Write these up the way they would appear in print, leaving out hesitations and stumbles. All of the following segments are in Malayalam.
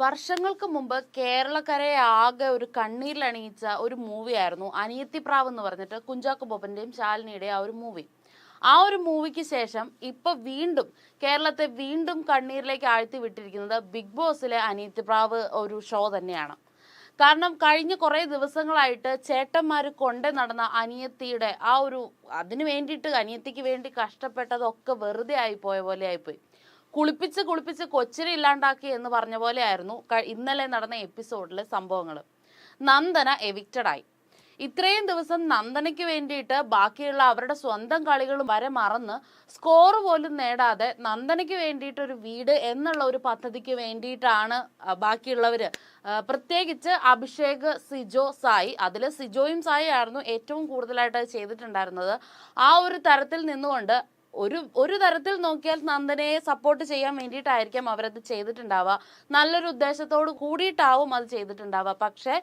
വർഷങ്ങൾക്ക് മുമ്പ് കേരളക്കരയെ ആകെ ഒരു കണ്ണീരിലണിയിച്ച ഒരു മൂവിയായിരുന്നു അനിയത്തിപ്രാവ് എന്ന് പറഞ്ഞിട്ട് കുഞ്ചാക്കോ ബോബന്റെയും ശാലിനിയുടെയും ആ ഒരു മൂവി. ആ ഒരു മൂവിക്ക് ശേഷം ഇപ്പൊ വീണ്ടും കേരളത്തെ വീണ്ടും കണ്ണീരിലേക്ക് ആഴ്ത്തി വിട്ടിരിക്കുന്നത് ബിഗ് ബോസിലെ അനിയത്തിപ്രാവ് ഒരു ഷോ തന്നെയാണ്. കാരണം കഴിഞ്ഞ കുറേ ദിവസങ്ങളായിട്ട് ചേട്ടന്മാർ കൊണ്ടേ നടന്ന അനിയത്തിയുടെ ആ ഒരു അതിനു വേണ്ടിയിട്ട് അനിയത്തിക്ക് വേണ്ടി കഷ്ടപ്പെട്ടതൊക്കെ വെറുതെ ആയിപ്പോയ പോലെ ആയിപ്പോയി. കുളിപ്പിച്ച് കുളിപ്പിച്ച് കൊച്ചിനെ ഇല്ലാണ്ടാക്കി എന്ന് പറഞ്ഞ പോലെ ആയിരുന്നു ഇന്നലെ നടന്ന എപ്പിസോഡിലെ സംഭവങ്ങൾ. നന്ദന എവിക്റ്റഡ് ആയി. ഇത്രയും ദിവസം നന്ദനയ്ക്ക് വേണ്ടിയിട്ട് ബാക്കിയുള്ള അവരുടെ സ്വന്തം കളികളും വരെ മറന്ന് സ്കോർ പോലും നേടാതെ നന്ദനയ്ക്ക് വേണ്ടിയിട്ടൊരു വീട് എന്നുള്ള ഒരു പദ്ധതിക്ക് വേണ്ടിയിട്ടാണ് ബാക്കിയുള്ളവര്, പ്രത്യേകിച്ച് അഭിഷേക്, സിജോ, സായി, അതിൽ സിജോയും സായി ആയിരുന്നു ഏറ്റവും കൂടുതലായിട്ട് ചെയ്തിട്ടുണ്ടായിരുന്നത്. ആ ഒരു തരത്തിൽ നിന്നുകൊണ്ട് ഒരു തരത്തിൽ നോക്കിയാൽ നന്ദനയെ സപ്പോർട്ട് ചെയ്യാൻ വേണ്ടിയിട്ടായിരിക്കാം അവരത് ചെയ്തിട്ടുണ്ടാവുക. നല്ലൊരു ഉദ്ദേശത്തോട് കൂടിയിട്ടാവും അത് ചെയ്തിട്ടുണ്ടാവുക. പക്ഷെ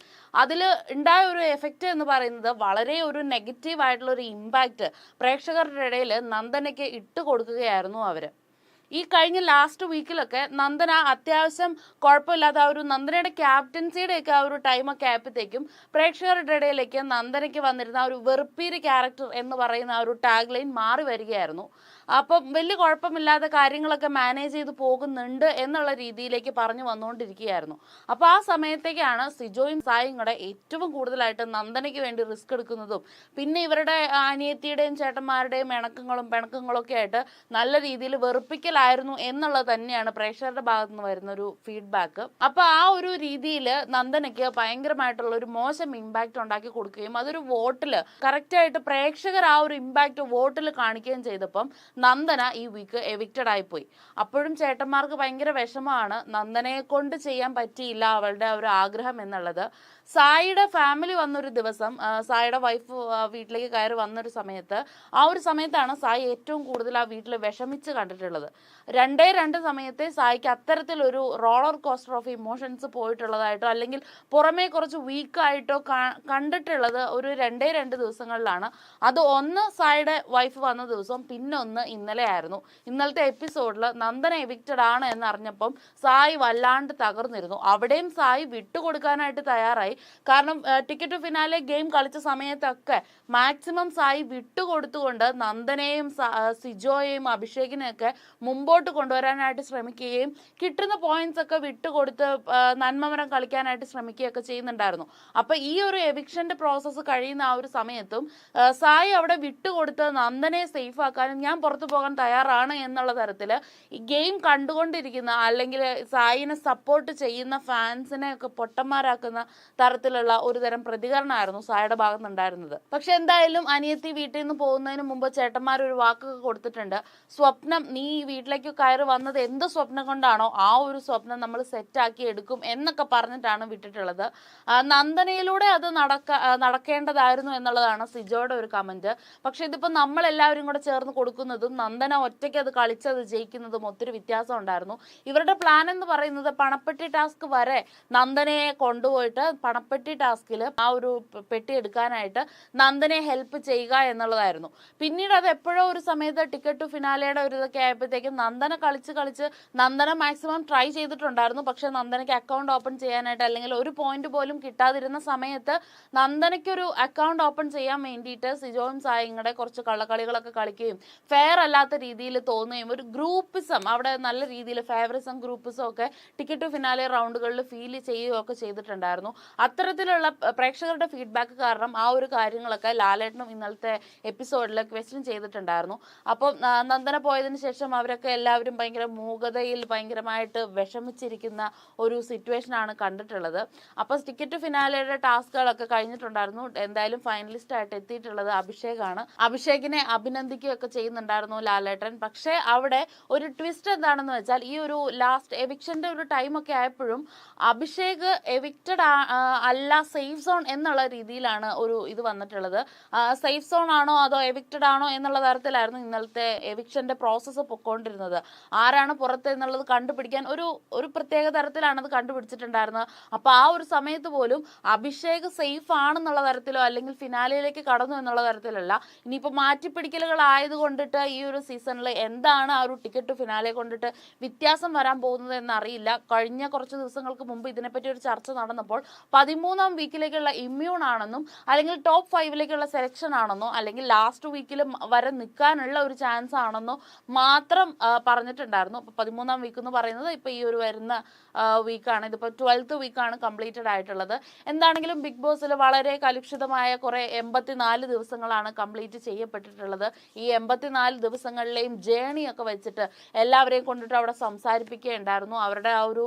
അതിൽ ഉണ്ടായ ഒരു എഫക്റ്റ് എന്ന് പറയുന്നത് വളരെ ഒരു നെഗറ്റീവ് ആയിട്ടുള്ള ഒരു ഇമ്പാക്റ്റ് പ്രേക്ഷകരുടെ ഇടയിൽ നന്ദനയ്ക്ക് ഇട്ട് കൊടുക്കുകയായിരുന്നു അവര്. ഈ കഴിഞ്ഞ ലാസ്റ്റ് വീക്കിലൊക്കെ നന്ദന അത്യാവശ്യം കുഴപ്പമില്ലാത്ത ആ ഒരു നന്ദനയുടെ ക്യാപ്റ്റൻസിയുടെ ഒക്കെ ആ ഒരു ടൈമൊക്കെ ആയപ്പോഴത്തേക്കും പ്രേക്ഷകരുടെ ഇടയിലേക്ക് നന്ദനയ്ക്ക് വന്നിരുന്ന ആ ഒരു വെറുപ്പീര് ക്യാരക്ടർ എന്ന് പറയുന്ന ആ ഒരു ടാഗ് ലൈൻ മാറി വരികയായിരുന്നു. അപ്പം വലിയ കുഴപ്പമില്ലാത്ത കാര്യങ്ങളൊക്കെ മാനേജ് ചെയ്ത് പോകുന്നുണ്ട് എന്നുള്ള രീതിയിലേക്ക് പറഞ്ഞു വന്നുകൊണ്ടിരിക്കുകയായിരുന്നു. അപ്പോൾ ആ സമയത്തേക്കാണ് സിജോയും സായും കൂടെ ഏറ്റവും കൂടുതലായിട്ട് നന്ദനയ്ക്ക് വേണ്ടി റിസ്ക് എടുക്കുന്നതും പിന്നെ ഇവരുടെ അനിയത്തിയുടെയും ചേട്ടന്മാരുടെയും പിണക്കങ്ങളും ഒക്കെ ആയിട്ട് നല്ല രീതിയിൽ വെറുപ്പിക്കലായിരുന്നു എന്നുള്ളത് തന്നെയാണ് പ്രേക്ഷകരുടെ ഭാഗത്ത് നിന്ന് വരുന്ന ഒരു ഫീഡ്ബാക്ക്. അപ്പൊ ആ ഒരു രീതിയിൽ നന്ദനയ്ക്ക് ഭയങ്കരമായിട്ടുള്ള ഒരു മോശം ഇമ്പാക്റ്റ് ഉണ്ടാക്കി കൊടുക്കുകയും അതൊരു വോട്ടില് കറക്റ്റായിട്ട് പ്രേക്ഷകർ ആ ഒരു ഇമ്പാക്റ്റ് വോട്ടിൽ കാണിക്കുകയും ചെയ്തപ്പം നന്ദന ഈ വീക്ക് എവിക്റ്റഡ് ആയിപ്പോയി. അപ്പോഴും ചേട്ടന്മാർക്ക് ഭയങ്കര വിഷമമാണ്, നന്ദനയെ കൊണ്ട് ചെയ്യാൻ പറ്റിയില്ല അവളുടെ ഒരു ആഗ്രഹം എന്നുള്ളത്. സായിയുടെ ഫാമിലി വന്നൊരു ദിവസം, സായിയുടെ വൈഫ് വീട്ടിലേക്ക് കയറി വന്നൊരു സമയത്ത്, ആ ഒരു സമയത്താണ് സായി ഏറ്റവും കൂടുതൽ ആ വീട്ടിൽ വിഷമിച്ച് കണ്ടിട്ടുള്ളത്. രണ്ട് സമയത്തെ സായിക്ക് അത്തരത്തിലൊരു റോളർ കോസ്റ്റർ ഓഫ് ഇമോഷൻസ് പോയിട്ടുള്ളതായിട്ടോ അല്ലെങ്കിൽ പുറമേ കുറച്ച് വീക്കായിട്ടോ കണ്ടിട്ടുള്ളത് ഒരു രണ്ട് ദിവസങ്ങളിലാണ്. അത് ഒന്ന് സായിയുടെ വൈഫ് വന്ന ദിവസവും പിന്നെ ഒന്ന് ഇന്നലെ ആയിരുന്നു. ഇന്നലത്തെ എപ്പിസോഡിൽ നന്ദന എവിക്റ്റഡ് ആണ് എന്നറിഞ്ഞപ്പം സായി വല്ലാണ്ട് തകർന്നിരുന്നു. അവിടെയും സായി വിട്ടുകൊടുക്കാനായിട്ട് തയ്യാറായി. കാരണം ടിക്കറ്റ് ടു ഫിനാലെ ഗെയിം കളിച്ച സമയത്തൊക്കെ മാക്സിമം സായി വിട്ടുകൊടുത്തുകൊണ്ട് നന്ദനെയും സിജോയെയും അഭിഷേകിനെയൊക്കെ മുമ്പോട്ട് കൊണ്ടുവരാനായിട്ട് ശ്രമിക്കുകയും കിട്ടുന്ന പോയിന്റ്സ് ഒക്കെ വിട്ടുകൊടുത്ത് നന്മമരം കളിക്കാനായിട്ട് ശ്രമിക്കുകയൊക്കെ ചെയ്യുന്നുണ്ടായിരുന്നു. അപ്പൊ ഈ ഒരു എവിക്ഷന്റെ പ്രോസസ്സ് കഴിയുന്ന ആ ഒരു സമയത്തും സായി അവിടെ വിട്ടുകൊടുത്ത് നന്ദനെ സേഫ് ആക്കാനും ഞാൻ പുറത്തു പോകാൻ തയ്യാറാണ് എന്നുള്ള തരത്തില് ഈ ഗെയിം കണ്ടുകൊണ്ടിരിക്കുന്ന അല്ലെങ്കിൽ സായിനെ സപ്പോർട്ട് ചെയ്യുന്ന ഫാൻസിനെ ഒക്കെ പൊട്ടന്മാരാക്കുന്ന തരത്തിലുള്ള ഒരു തരം പ്രതികരണമായിരുന്നു സായിയുടെ ഭാഗത്തുനിന്നുണ്ടായിരുന്നത്. പക്ഷെ എന്തായാലും അനിയത്തി വീട്ടിൽ നിന്ന് പോകുന്നതിന് മുമ്പ് ചേട്ടന്മാർ ഒരു വാക്കൊക്കെ കൊടുത്തിട്ടുണ്ട്. സ്വപ്നം, നീ ഈ വീട്ടിലേക്ക് കയറി വന്നത് എന്ത് സ്വപ്നം കൊണ്ടാണോ ആ ഒരു സ്വപ്നം നമ്മൾ സെറ്റാക്കി എടുക്കും എന്നൊക്കെ പറഞ്ഞിട്ടാണ് വിട്ടിട്ടുള്ളത്. നന്ദനയിലൂടെ അത് നടക്കേണ്ടതായിരുന്നു എന്നുള്ളതാണ് സിജോയുടെ ഒരു കമന്റ്. പക്ഷെ ഇതിപ്പോ നമ്മളെല്ലാവരും കൂടെ ചേർന്ന് കൊടുക്കുന്നതും നന്ദന ഒറ്റയ്ക്ക് അത് കളിച്ചത് ജയിക്കുന്നതും ഒത്തിരി വ്യത്യാസം ഉണ്ടായിരുന്നു. ഇവരുടെ പ്ലാൻ എന്ന് പറയുന്നത് പണപ്പെട്ടി ടാസ്ക് വരെ നന്ദനയെ കൊണ്ടുപോയിട്ട് പണപ്പെട്ടി ടാസ്കിൽ ആ ഒരു പെട്ടി എടുക്കാനായിട്ട് നന്ദനയെ ഹെൽപ്പ് ചെയ്യുക എന്നുള്ളതായിരുന്നു. പിന്നീട് അത് എപ്പോഴോ ഒരു സമയത്ത് ടിക്കറ്റ് ടു ഫിനാലയുടെ ഒരു ഇതൊക്കെ ആയപ്പോഴത്തേക്കും നന്ദന കളിച്ച് നന്ദന മാക്സിമം ട്രൈ ചെയ്തിട്ടുണ്ടായിരുന്നു. പക്ഷെ നന്ദനയ്ക്ക് അക്കൗണ്ട് ഓപ്പൺ ചെയ്യാനായിട്ട് അല്ലെങ്കിൽ ഒരു പോയിന്റ് പോലും കിട്ടാതിരുന്ന സമയത്ത് നന്ദനയ്ക്കൊരു അക്കൗണ്ട് ഓപ്പൺ ചെയ്യാൻ വേണ്ടിയിട്ട് സിജോയും സായിങ്ങളുടെ കുറച്ച് കള്ളക്കളികളൊക്കെ കളിക്കുകയും ഫെയർ അല്ലാത്ത രീതിയിൽ തോന്നുകയും ഒരു ഗ്രൂപ്പിസം അവിടെ നല്ല രീതിയിൽ ഫേവറിസം ഗ്രൂപ്പിസം ഒക്കെ ടിക്കറ്റ് ടു ഫിനാലെ റൗണ്ടുകളിൽ ഫീൽ ചെയ്യുകയൊക്കെ ചെയ്തിട്ടുണ്ടായിരുന്നു. അത്തരത്തിലുള്ള പ്രേക്ഷകരുടെ ഫീഡ്ബാക്ക് കാരണം ആ ഒരു കാര്യങ്ങളൊക്കെ ലാലേട്ടനും ഇന്നലത്തെ എപ്പിസോഡിൽ ക്വസ്റ്റ്യൻ ചെയ്തിട്ടുണ്ടായിരുന്നു. അപ്പം നന്ദന പോയതിനു ശേഷം അവരൊക്കെ എല്ലാവരും ഭയങ്കര മൂകതയിൽ ഭയങ്കരമായിട്ട് വിഷമിച്ചിരിക്കുന്ന ഒരു സിറ്റുവേഷൻ ആണ് കണ്ടിട്ടുള്ളത്. അപ്പോൾ ടിക്കറ്റ് ടു ഫിനാലയുടെ ടാസ്കുകളൊക്കെ കഴിഞ്ഞിട്ടുണ്ടായിരുന്നു. എന്തായാലും ഫൈനലിസ്റ്റ് ആയിട്ട് എത്തിയിട്ടുള്ളത് അഭിഷേകാണ്. അഭിഷേകിനെ അഭിനന്ദിക്കുകയൊക്കെ ചെയ്യുന്നുണ്ടായിരുന്നു ലാലേട്ടൻ. പക്ഷേ അവിടെ ഒരു ട്വിസ്റ്റ് എന്താണെന്ന് വെച്ചാൽ ഈ ഒരു ലാസ്റ്റ് എവിക്ഷന്റെ ഒരു ടൈമൊക്കെ ആയപ്പോഴും അഭിഷേക് എവിക്റ്റഡ് അല്ല, സേഫ് സോൺ എന്നുള്ള രീതിയിലാണ് ഒരു ഇത് വന്നിട്ടുള്ളത്. സേഫ് സോൺ ആണോ അതോ എവിക്റ്റഡ് ആണോ എന്നുള്ള തരത്തിലായിരുന്നു ഇന്നലത്തെ എവിക്ഷന്റെ പ്രോസസ്സ് പൊക്കോണ്ടിരുന്നത്. ആരാണ് പുറത്ത് എന്നുള്ളത് കണ്ടുപിടിക്കാൻ ഒരു പ്രത്യേക തരത്തിലാണ് അത് കണ്ടുപിടിച്ചിട്ടുണ്ടായിരുന്നത്. അപ്പൊ ആ ഒരു സമയത്ത് പോലും അഭിഷേക് സേഫ് ആണെന്നുള്ള തരത്തിലോ അല്ലെങ്കിൽ ഫിനാലയിലേക്ക് കടന്നു എന്നുള്ള തരത്തിലല്ല. ഇനിയിപ്പോ മാറ്റിപ്പിടിക്കലുകൾ ആയതുകൊണ്ടിട്ട് ഈ ഒരു സീസണിൽ എന്താണ് ആ ഒരു ടിക്കറ്റ് ടു ഫിനാലെ കൊണ്ടിട്ട് വ്യത്യാസം വരാൻ പോകുന്നത് എന്നറിയില്ല. കഴിഞ്ഞ കുറച്ച് ദിവസങ്ങൾക്ക് മുമ്പ് ഇതിനെപ്പറ്റി ഒരു ചർച്ച നടന്നപ്പോൾ 13ാം വീക്കിലേക്കുള്ള ഇമ്മ്യൂൺ ആണെന്നും അല്ലെങ്കിൽ ടോപ്പ് 5ലേക്കുള്ള സെലക്ഷൻ ആണെന്നോ അല്ലെങ്കിൽ ലാസ്റ്റ് വീക്കിലും വരെ നിൽക്കാനുള്ള ഒരു ചാൻസ് ആണെന്നോ മാത്രം പറഞ്ഞിട്ടുണ്ടായിരുന്നു. അപ്പോൾ 13ാം വീക്ക് എന്ന് പറയുന്നത് ഇപ്പോൾ ഈ ഒരു വരുന്ന വീക്കാണ്. ഇതിപ്പോൾ 12th വീക്കാണ് കംപ്ലീറ്റഡ് ആയിട്ടുള്ളത്. എന്താണെങ്കിലും ബിഗ് ബോസിൽ വളരെ കലുഷിതമായ കുറെ 84 ദിവസങ്ങളാണ് കംപ്ലീറ്റ് ചെയ്യപ്പെട്ടിട്ടുള്ളത്. ഈ 84 ദിവസങ്ങളിലെയും ജേണി ഒക്കെ വെച്ചിട്ട് എല്ലാവരെയും കൊണ്ടിട്ട് അവിടെ സംസാരിപ്പിക്കുകയുണ്ടായിരുന്നു. അവരുടെ ആ ഒരു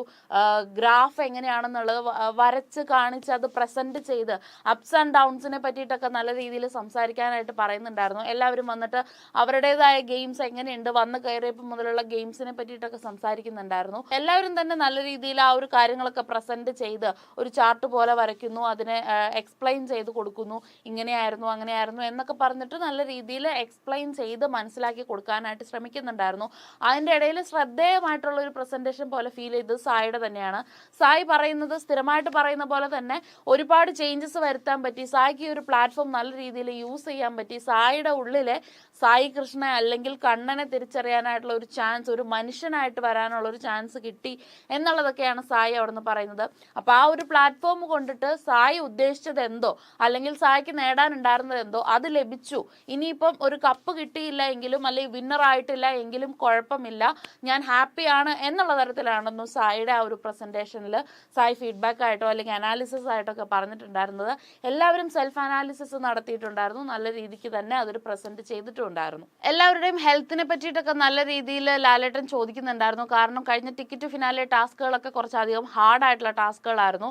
ഗ്രാഫ് എങ്ങനെയാണെന്നുള്ളത് വരച്ച് കാണിച്ച് അത് പ്രസന്റ് ചെയ്ത് അപ്സ് ആൻഡ് ഡൗൺസിനെ പറ്റിയിട്ടൊക്കെ നല്ല രീതിയിൽ സംസാരിക്കാനായിട്ട് പറയുന്നുണ്ടായിരുന്നു. എല്ലാവരും വന്നിട്ട് അവരുടേതായ ഗെയിംസ് എങ്ങനെയുണ്ട്, വന്ന് കയറിയപ്പോൾ മുതലുള്ള ഗെയിംസിനെ പറ്റിയിട്ടൊക്കെ സംസാരിക്കുന്നുണ്ടായിരുന്നു. എല്ലാവരും തന്നെ നല്ല രീതിയിൽ ആ ഒരു കാര്യങ്ങളൊക്കെ പ്രസന്റ് ചെയ്ത് ഒരു ചാർട്ട് പോലെ വരയ്ക്കുന്നു, അതിനെ എക്സ്പ്ലെയിൻ ചെയ്ത് കൊടുക്കുന്നു. ഇങ്ങനെയായിരുന്നു അങ്ങനെയായിരുന്നു എന്നൊക്കെ പറഞ്ഞിട്ട് നല്ല രീതിയിൽ എക്സ്പ്ലെയിൻ ചെയ്ത് മനസ്സിലാക്കി കൊടുക്കാനായിട്ട് ശ്രമിക്കുന്നുണ്ടായിരുന്നു. അതിൻ്റെ ഇടയിൽ ശ്രദ്ധേയമായിട്ടുള്ള ഒരു പ്രസന്റേഷൻ പോലെ ഫീൽ ചെയ്തത് സായിയുടെ തന്നെയാണ്. സായി പറയുന്നത് സ്ഥിരമായിട്ട് പറയുന്ന പോലെ തന്നെ ഒരുപാട് ചേഞ്ചസ് വരുത്താൻ പറ്റി. സായിക്ക് ഈ ഒരു പ്ലാറ്റ്ഫോം നല്ല രീതിയിൽ യൂസ് ചെയ്യാൻ പറ്റി. സായിയുടെ ഉള്ളിലെ സായി കൃഷ്ണ അല്ലെങ്കിൽ കണ്ണനെ തിരിച്ചറിയാനായിട്ടുള്ള ഒരു ചാൻസ്, ഒരു മനുഷ്യനായിട്ട് വരാനുള്ള ഒരു ചാൻസ് കിട്ടി എന്നുള്ളതൊക്കെയാണ് സായി അവിടെ നിന്ന് പറയുന്നത്. അപ്പോൾ ആ ഒരു പ്ലാറ്റ്ഫോം കൊണ്ടിട്ട് സായി ഉദ്ദേശിച്ചത് എന്തോ അല്ലെങ്കിൽ സായിക്ക് നേടാനുണ്ടായിരുന്നത് എന്തോ അത് ലഭിച്ചു. ഇനിയിപ്പം ഒരു കപ്പ് കിട്ടിയില്ല എങ്കിലും അല്ലെങ്കിൽ വിന്നർ ആയിട്ടില്ല എങ്കിലും കുഴപ്പമില്ല, ഞാൻ ഹാപ്പിയാണ് എന്നുള്ള തരത്തിലാണെന്നു സായിയുടെ ആ ഒരു പ്രസന്റേഷനിൽ സായി ഫീഡ്ബാക്ക് ആയിട്ടോ അല്ലെങ്കിൽ അനാലിസിസ് ആയിട്ടോ ഒക്കെ പറഞ്ഞിട്ടുണ്ടായിരുന്നത്. എല്ലാവരും സെൽഫ് അനാലിസിസ് നടത്തിയിട്ടുണ്ടായിരുന്നു. നല്ല രീതിക്ക് തന്നെ അതൊരു പ്രസന്റ് ചെയ്തിട്ടുണ്ടായിരുന്നു. എല്ലാവരുടെയും ഹെൽത്തിനെ പറ്റിയിട്ടൊക്കെ നല്ല രീതിയിൽ ലാലേട്ടൻ ചോദിക്കുന്നുണ്ടായിരുന്നു. കാരണം കഴിഞ്ഞ ടിക്കറ്റ് ഫിനാലെ ടാസ്കുകളൊക്കെ കുറച്ചധികം ഹാർഡായിട്ടുള്ള ടാസ്കുകളായിരുന്നു.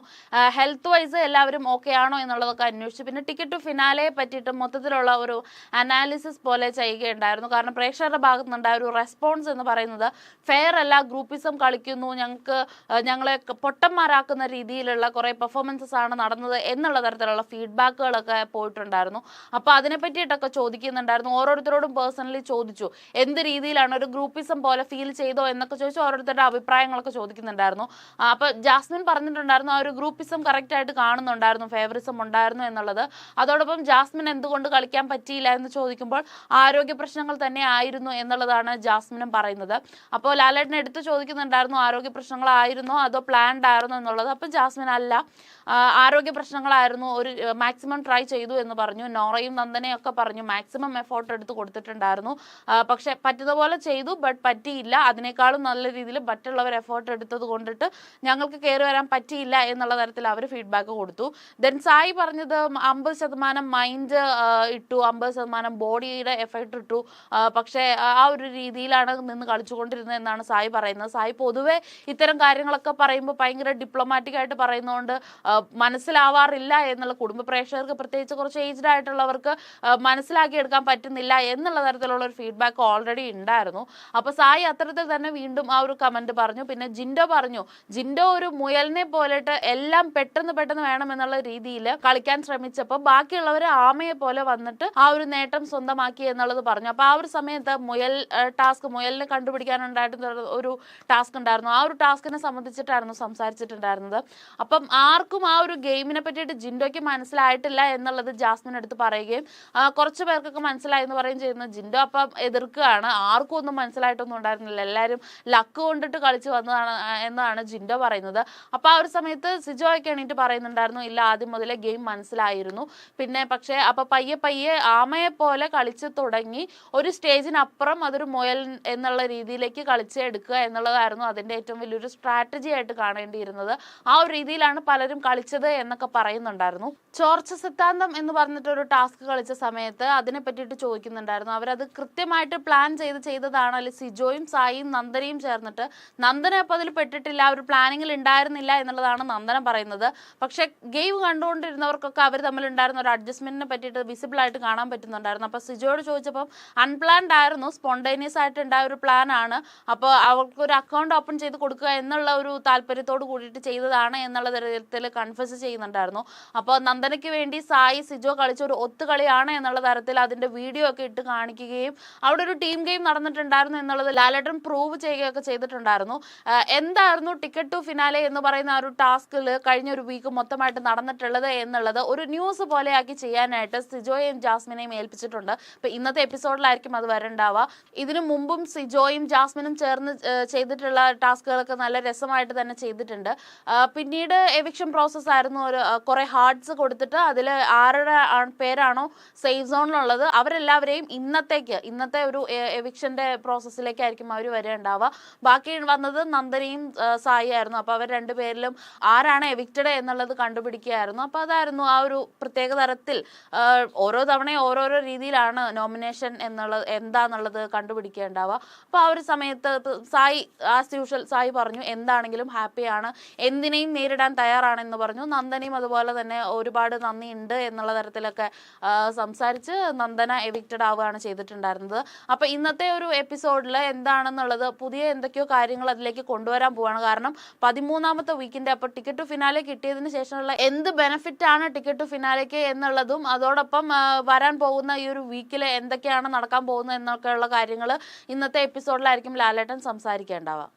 ഹെൽത്ത് വൈസ് എല്ലാവരും ഓക്കെ ആണോ എന്നുള്ളതൊക്കെ അന്വേഷിച്ചു. പിന്നെ ടിക്കറ്റ് ഫിനാലയെ പറ്റിയിട്ട് മൊത്തത്തിലുള്ള ഒരു അനാലിസിസ് പോലെ ചെയ്യുകയുണ്ടായിരുന്നു. കാരണം പ്രേക്ഷകരുടെ ഭാഗത്തു നിന്നുണ്ടായ ഒരു റെസ്പോൺസ് എന്ന് പറയുന്നത് ഫെയർ അല്ല, ഗ്രൂപ്പിസം കളിക്കുന്നു, ഞങ്ങളെ പൊട്ടന്മാരാക്കുന്ന രീതിയിലുള്ള കുറേ പെർഫോമൻസസ് ആണ് നടന്നത് എന്നുള്ള തരത്തിലുള്ള ഫീഡ്ബാക്കുകളൊക്കെ പോയിട്ടുണ്ടായിരുന്നു. അപ്പോൾ അതിനെ പറ്റിയിട്ടൊക്കെ ചോദിക്കുന്നുണ്ടായിരുന്നു. ഓരോരുത്തരോടും പേഴ്സണലി ചോദിച്ചു എന്ത് രീതിയിലാണ്, ഒരു ഗ്രൂപ്പിസം പോലെ ഫീൽ ചെയ്തോ എന്നൊക്കെ ചോദിച്ചു ഓരോരുത്തരുടെ അഭിപ്രായങ്ങളൊക്കെ ചോദിക്കുന്നുണ്ടായിരുന്നു. അപ്പോൾ ജാസ്മിൻ പറഞ്ഞിട്ടുണ്ടായിരുന്നു ആ ഒരു ഗ്രൂപ്പിസം കറക്റ്റ് ആയിട്ട് കാണുന്നുണ്ടായിരുന്നു, ഫേവറിസം ഉണ്ടായിരുന്നു എന്നുള്ളത്. അതോടൊപ്പം ജാസ്മിൻ എന്തുകൊണ്ട് കളിക്കാൻ പറ്റിയില്ല എന്ന് ചോദിക്കുമ്പോൾ ആരോഗ്യ പ്രശ്നങ്ങൾ തന്നെ ആയിരുന്നു എന്നുള്ളതാണ് ജാസ്മിനും പറയുന്നത്. അപ്പോൾ ലാലേട്ടനെ എടുത്ത് ചോദിക്കുന്നുണ്ടായിരുന്നു ആരോഗ്യ പ്രശ്നങ്ങളായിരുന്നോ അതോ പ്ലാൻഡ് ആയിരുന്നോ എന്നുള്ളത്. അപ്പം ജാസ്മിൻ അല്ല, ആരോഗ്യ പ്രശ്നങ്ങളായിരുന്നു, ഒരു മാക്സിമം ട്രൈ ചെയ്തു എന്ന് പറഞ്ഞു. നോറയും നന്ദനയും ഒക്കെ പറഞ്ഞു മാക്സിമം എഫോർട്ട് എടുത്ത് കൊടുത്തിട്ടുണ്ടായിരുന്നു, പക്ഷെ പറ്റുന്ന പോലെ ചെയ്തു, ബട്ട് പറ്റിയില്ല, അതിനേക്കാളും നല്ല രീതിയിൽ മറ്റുള്ളവർ എഫോർട്ട് എടുത്തത് കൊണ്ടിട്ട് ഞങ്ങൾക്ക് കയറി വരാൻ പറ്റിയില്ല എന്നുള്ള തരത്തിൽ അവർ ഫീഡ്ബാക്ക് കൊടുത്തു. ദെൻ സായി പറഞ്ഞത് 50% മൈൻഡ് ഇട്ടു, 50% ബോഡിയുടെ എഫക്റ്റ് ഇട്ടു, പക്ഷേ ആ ഒരു രീതിയിലാണ് നിന്ന് കളിച്ചുകൊണ്ടിരുന്നത് എന്നാണ് സായി പറയുന്നത്. സായി പൊതുവെ ഇത്തരം കാര്യങ്ങളൊക്കെ പറയുമ്പോൾ ഭയങ്കര ഡിപ്ലോമാറ്റിക് ആയിട്ട് പറയുന്നതുകൊണ്ട് മനസ്സിലാവാറില്ല എന്നുള്ള, കുടുംബ പ്രേക്ഷകർക്ക് പ്രത്യേകിച്ച് കുറച്ച് ഏജ്ഡ് ആയിട്ടുള്ളവർക്ക് മനസ്സിലാക്കിയെടുക്കാൻ പറ്റുന്നില്ല എന്നുള്ള തരത്തിലുള്ള ഒരു ഫീഡ്ബാക്ക് ഓൾറെഡി ഉണ്ടായിരുന്നു. അപ്പോൾ സായി അത്തരത്തിൽ തന്നെ വീണ്ടും ആ ഒരു കമന്റ് പറഞ്ഞു. പിന്നെ ജിൻഡോ പറഞ്ഞു, ജിൻഡോ ഒരു മുയലിനെ പോലെയിട്ട് എല്ലാം പെട്ടെന്ന് വേണം എന്നുള്ള രീതിയിൽ കളിക്കാൻ ശ്രമിച്ചപ്പോൾ ബാക്കിയുള്ളവർ ആമയെ പോലെ വന്നിട്ട് ആ ഒരു നേട്ടം സ്വന്തമാക്കി എന്നുള്ളത് പറഞ്ഞു. അപ്പോൾ ആ ഒരു സമയത്ത് മുയലിനെ കണ്ടുപിടിക്കാനുണ്ടായിട്ടുള്ള ഒരു ടാസ്ക് ഉണ്ടായിരുന്നു. ആ ഒരു ടാസ്കിനെ സംബന്ധിച്ചിട്ടായിരുന്നു സംസാരിച്ചിട്ടുണ്ടായിരുന്നത്. അപ്പം ആർക്കും ആ ഒരു ഗെയിമിനെ പറ്റിയിട്ട് ജിൻഡോയ്ക്ക് മനസ്സിലായിട്ടില്ല എന്നുള്ളത് ജാസ്മിൻ എടുത്ത് പറയുകയും കുറച്ച് പേർക്കൊക്കെ മനസ്സിലായി എന്ന് പറയുകയും ചെയ്യുന്നത്. ജിൻഡോ അപ്പം എതിർക്കുകയാണ്, ആർക്കും ഒന്നും മനസ്സിലായിട്ടൊന്നും ഉണ്ടായിരുന്നില്ല, എല്ലാവരും ലക്ക് കൊണ്ടിട്ട് കളിച്ച് വന്നതാണ് എന്നാണ് ജിൻഡോ പറയുന്നത്. അപ്പോൾ ആ ഒരു സമയത്ത് സിജോയൊക്കെ എണീറ്റ് പറയുന്നുണ്ടായിരുന്നു, ഇല്ല ആദ്യം മുതലേ ഗെയിം മനസ്സിലായിരുന്നു, പിന്നെ പക്ഷേ അപ്പോൾ പയ്യെ ആമയെ പോലെ കളിച്ച് തുടങ്ങി ഒരു സ്റ്റേജിനപ്പുറം അതൊരു മുയൽ എന്നുള്ള രീതിയിലേക്ക് കളിച്ച് എടുക്കുക എന്നുള്ളതായിരുന്നു അതിൻ്റെ ഏറ്റവും വലിയൊരു സ്ട്രാറ്റജി ആയിട്ട് കാണേണ്ടിയിരുന്നത്. ആ ഒരു രീതിയിലാണ് പലരും കളിച്ചത് എന്നൊക്കെ പറയുന്നുണ്ടായിരുന്നു. ചോർച്ച സിദ്ധാന്തം എന്ന് പറഞ്ഞിട്ടൊരു ടാസ്ക് കളിച്ച സമയത്ത് അതിനെ പറ്റിയിട്ട് ചോദിക്കുന്നുണ്ടായിരുന്നു. അവരത് കൃത്യമായിട്ട് പ്ലാൻ ചെയ്തതാണോ, അല്ലെങ്കിൽ സിജോയും സായിയും നന്ദനയും ചേർന്നിട്ട്, നന്ദന അപ്പോൾ അതിൽ പെട്ടിട്ടില്ല, ഒരു പ്ലാനിങ്ങിൽ ഉണ്ടായിരുന്നില്ല എന്നുള്ളതാണ് നന്ദന പറയുന്നത്. പക്ഷെ ഗെയിം കണ്ടുകൊണ്ടിരുന്നവർക്കൊക്കെ അവർ തമ്മിലുണ്ടായിരുന്ന ഒരു അഡ്ജസ്റ്റ്മെന്റിനെ പറ്റിയിട്ട് വിസിബിൾ ആയിട്ട് കാണാൻ പറ്റുന്നുണ്ടായിരുന്നു. അപ്പോൾ സിജോയോട് ചോദിച്ചപ്പം അൺപ്ലാൻഡ് ആയിരുന്നു, സ്പോണ്ടേനിയസ് ആയിട്ട് ഉണ്ടായ ഒരു പ്ലാൻ ആണ്, അപ്പോൾ അവർക്ക് ഒരു അക്കൗണ്ട് ഓപ്പൺ ചെയ്ത് കൊടുക്കുക എന്നുള്ള ഒരു താല്പര്യത്തോട് കൂടിയിട്ട് ചെയ്തതാണ് എന്നുള്ള തരത്തിൽ കൺഫ്യൂസ് ചെയ്യുന്നുണ്ടായിരുന്നു. അപ്പോൾ നന്ദനയ്ക്ക് വേണ്ടി സായി സിജോ കളിച്ച ഒരു ഒത്തുകളിയാണ് എന്നുള്ള തരത്തിൽ അതിന്റെ വീഡിയോ ഒക്കെ ഇട്ട് കാണിക്കുകയും അവിടെ ഒരു ടീം ഗെയിം നടന്നിട്ടുണ്ടായിരുന്നു എന്നുള്ളത് ലാലേട്ടൻ പ്രൂവ് ചെയ്യുകയൊക്കെ ചെയ്തിട്ടുണ്ടായിരുന്നു. എന്തായിരുന്നു ടിക്കറ്റ് ടു ഫിനാലെ എന്ന് പറയുന്ന ആ ഒരു ടാസ്കിൽ കഴിഞ്ഞ ഒരു വീക്ക് മൊത്തമായിട്ട് നടന്നിട്ടുള്ളത് എന്നുള്ളത് ഒരു ന്യൂസ് പോലെയാക്കി ചെയ്യാനായിട്ട് സിജോയെയും ജാസ്മിനെയും ഏൽപ്പിച്ചിട്ടുണ്ട്. അപ്പോൾ ഇന്നത്തെ എപ്പിസോഡിലായിരിക്കും എപ്പിസോഡിലായിരിക്കും അത് വരണ്ടാവുക. ഇതിനു മുമ്പും സിജോയും ജാസ്മിനും ചേർന്ന് ചെയ്തിട്ടുള്ള ടാസ്കുകളൊക്കെ നല്ല രസമായിട്ട് തന്നെ ചെയ്തിട്ടുണ്ട്. പിന്നീട് എവിക്ഷൻ പ്രോസസ് ആയിരുന്നു. കുറെ ഹാർട്സ് കൊടുത്തിട്ട് അതിൽ ആരുടെ പേരാണോ സേഫ് സോണിലുള്ളത് അവരെല്ലാവരെയും ഇന്നത്തെ ഒരു എവിക്ഷന്റെ പ്രോസസ്സിലേക്കായിരിക്കും അവർ വരേണ്ടാവുക. ബാക്കി വന്നത് നന്ദനയും സായി ആയിരുന്നു. അപ്പോൾ അവർ രണ്ടുപേരിലും ആരാണ് എവിക്റ്റഡ് എന്നുള്ളത് കണ്ടുപിടിക്കുകയായിരുന്നു. അപ്പോൾ അതായിരുന്നു ആ ഒരു പ്രത്യേക തരത്തിൽ ഓരോ തവണയും ഓരോരോ രീതിയിലാണ് നോമിനേഷൻ എന്താന്നുള്ളത് കണ്ടുപിടിക്കേണ്ടാവുക. അപ്പോൾ ആ ഒരു സമയത്ത് സായി ആസ് യൂഷ്വൽ സായി പറഞ്ഞു എന്താണെങ്കിലും ഹാപ്പിയാണ്, എന്തിനേയും നേരിടാൻ തയ്യാറാണെന്ന് പറഞ്ഞു. നന്ദനയും അതുപോലെ തന്നെ ഒരുപാട് നന്ദിയുണ്ട് എന്നുള്ള തരത്തിലൊക്കെ സംസാരിച്ച് നന്ദന എവിക്റ്റഡ് ആവുകയാണ് ചെയ്തിട്ടുണ്ടായിരുന്നത്. അപ്പോൾ ഇന്നത്തെ ഒരു എപ്പിസോഡിൽ എന്താണെന്നുള്ളത് പുതിയ എന്തൊക്കെയോ കാര്യങ്ങൾ അതിലേക്ക് കൊണ്ടുവരാൻ പോവാണ്. കാരണം 13ാമത്തെ വീക്കിന്റെ അപ്പോൾ ടിക്കറ്റ് ടു ഫിനാലെ കിട്ടിയതിന് ശേഷമുള്ള എന്ത് ബെനിഫിറ്റ് ആണ് ടിക്കറ്റ് ടു ഫിനാലേക്ക് എന്നുള്ളതും അതോടൊപ്പം വരാൻ പോകുന്ന ഈ ഒരു വീക്കിൽ എന്തൊക്കെയാണ് നടക്കാൻ പോകുന്നത് എന്നൊക്കെയുള്ള കാര്യങ്ങൾ ഇന്നത്തെ എപ്പിസോഡിലായിരിക്കും ലാലേട്ടൻ സംസാരിക്കേണ്ടാവുക.